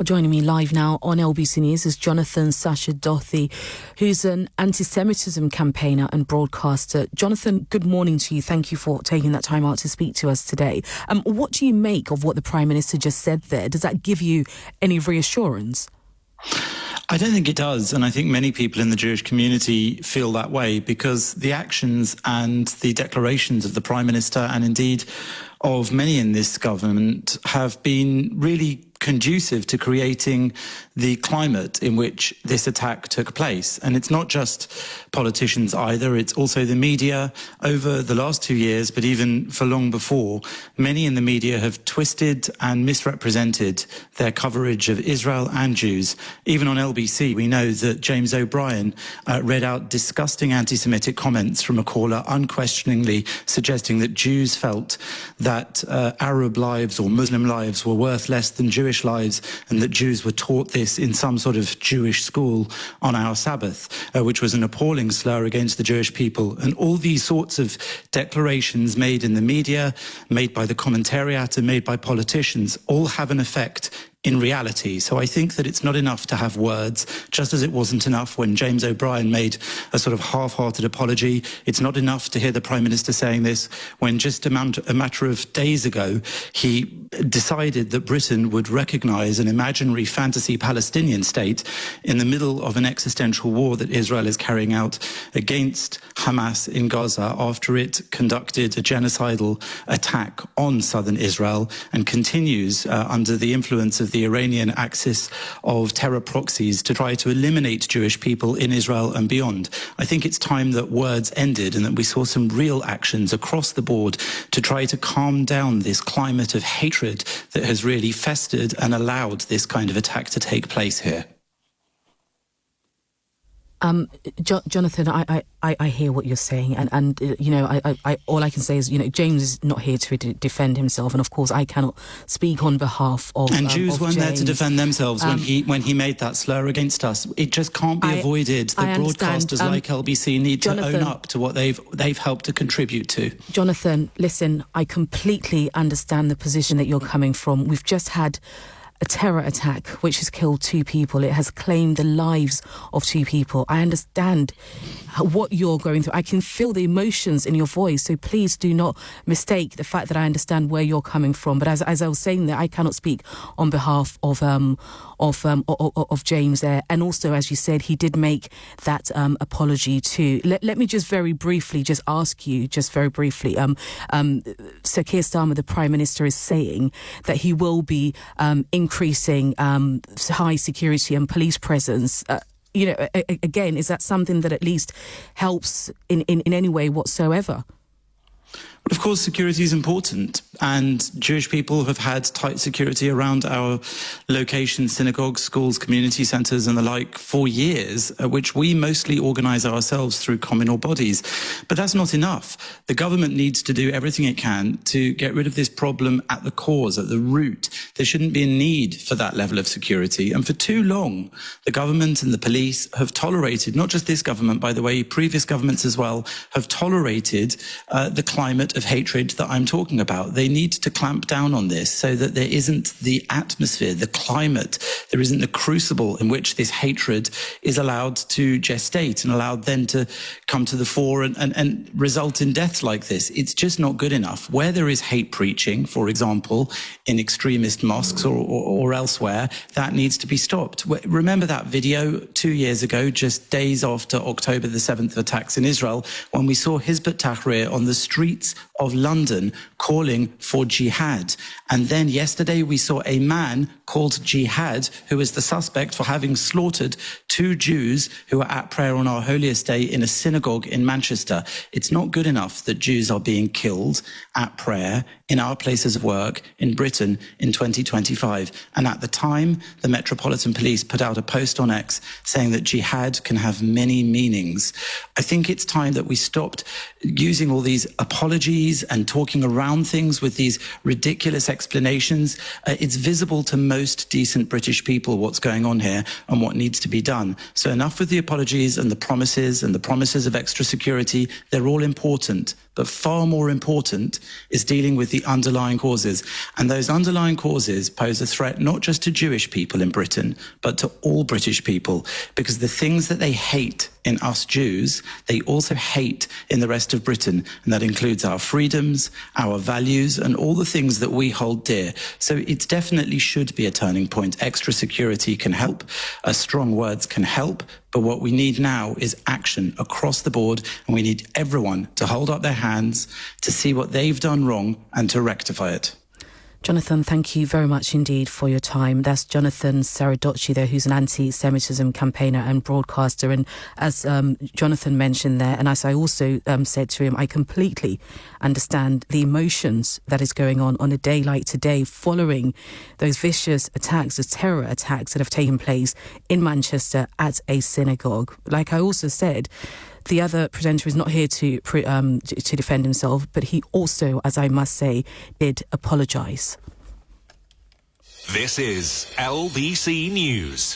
Well, joining me live now on LBC News is Jonathan Sacerdoti, who's an anti-Semitism campaigner and broadcaster. Jonathan, good morning to you. Thank you for taking that time out to speak to us today. What do you make of what the Prime Minister just said there? Does that give you any reassurance? I don't think it does, and I think many people in the Jewish community feel that way because the actions and the declarations of the Prime Minister, and indeed of many in this government, have been really conducive to creating the climate in which this attack took place. And it's not just politicians either, it's also the media. Over the last 2 years, but even for long before, many in the media have twisted and misrepresented their coverage of Israel and Jews. Even on LBC, we know that James O'Brien read out disgusting anti-Semitic comments from a caller, unquestioningly suggesting that Jews felt that Arab lives or Muslim lives were worth less than Jewish lives, and that Jews were taught this in some sort of Jewish school on our Sabbath, which was an appalling slur against the Jewish people. And all these sorts of declarations made in the media, made by the commentariat and made by politicians, all have an effect in reality. So I think that it's not enough to have words, just as it wasn't enough when James O'Brien made a sort of half-hearted apology. It's not enough to hear the Prime Minister saying this when just a matter of days ago he decided that Britain would recognise an imaginary fantasy Palestinian state in the middle of an existential war that Israel is carrying out against Hamas in Gaza after it conducted a genocidal attack on southern Israel and continues under the influence of the Iranian axis of terror proxies to try to eliminate Jewish people in Israel and beyond. I think it's time that words ended and that we saw some real actions across the board to try to calm down this climate of hatred that has really festered and allowed this kind of attack to take place here. Jonathan, I hear what you're saying, and you know, I all I can say is, you know, James is not here to defend himself, and of course I cannot speak on behalf of. And Jews weren't James. there to defend themselves when he made that slur against us. It just can't be avoided. The broadcasters like LBC need Jonathan, to own up to what they've helped to contribute to. Jonathan, listen, I completely understand the position that you're coming from. We've just had a terror attack which has killed 2 people. It has claimed the lives of 2 people. I understand what you're going through. I can feel the emotions in your voice, so please do not mistake the fact that I understand where you're coming from. But as I was saying there, I cannot speak on behalf of James there. And also, as you said, he did make that apology too. Let me just very briefly just ask you, Sir Keir Starmer, the Prime Minister, is saying that he will be increasing high security and police presence. You know, again, is that something that at least helps in any way whatsoever? Of course, security is important, and Jewish people have had tight security around our locations, synagogues, schools, community centres and the like for years, which we mostly organise ourselves through communal bodies. But that's not enough. The government needs to do everything it can to get rid of this problem at the cause, at the root. There shouldn't be a need for that level of security. And for too long, the government and the police have tolerated, not just this government, by the way, previous governments as well, have tolerated the climate of hatred that I'm talking about. They need to clamp down on this so that there isn't the atmosphere, the climate, there isn't the crucible in which this hatred is allowed to gestate and allowed then to come to the fore and result in deaths like this. It's just not good enough. Where there is hate preaching, for example, in extremist mosques or elsewhere, that needs to be stopped. Remember that video 2 years ago, just days after October the 7th attacks in Israel, when we saw Hizb ut-Tahrir on the streets of London calling for jihad. And then yesterday we saw a man called Jihad, who is the suspect for having slaughtered 2 Jews who were at prayer on our holiest day in a synagogue in Manchester. It's not good enough that Jews are being killed at prayer in our places of work in Britain in 2025. And at the time, the Metropolitan Police put out a post on X saying that jihad can have many meanings. I think it's time that we stopped using all these apologies apologies and talking around things with these ridiculous explanations. It's visible to most decent British people what's going on here and what needs to be done. So enough with the apologies and the promises of extra security. They're all important. But far more important is dealing with the underlying causes. And those underlying causes pose a threat not just to Jewish people in Britain, but to all British people, because the things that they hate in us Jews, they also hate in the rest of Britain. And that includes our freedoms, our values, and all the things that we hold dear. So it definitely should be a turning point. Extra security can help. Strong words can help. But what we need now is action across the board, and we need everyone to hold up their hands, to see what they've done wrong and to rectify it. Jonathan, thank you very much indeed for your time. That's Jonathan Sacerdoti there, who's an anti-Semitism campaigner and broadcaster. And as Jonathan mentioned there, and as I also said to him, I completely understand the emotions that is going on a day like today following those vicious attacks, those terror attacks that have taken place in Manchester at a synagogue. Like I also said, the other presenter is not here to defend himself, but he also, as I must say, did apologise. This is LBC News.